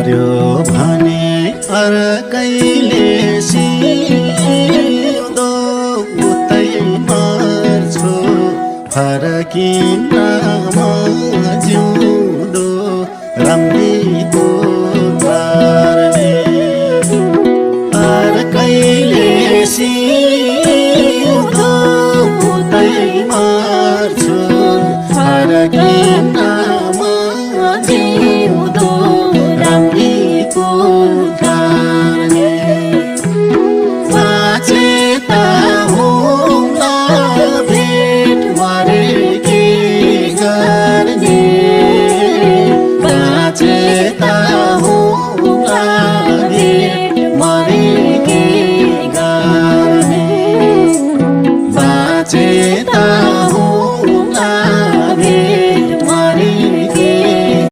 मर्यो भने अर्कैले सिउँदो उतै मर्छु फरकिन म जिउँदो रम्बीको पार्ने अर्कैले सिउँदो उतै मर्छु फरकिन म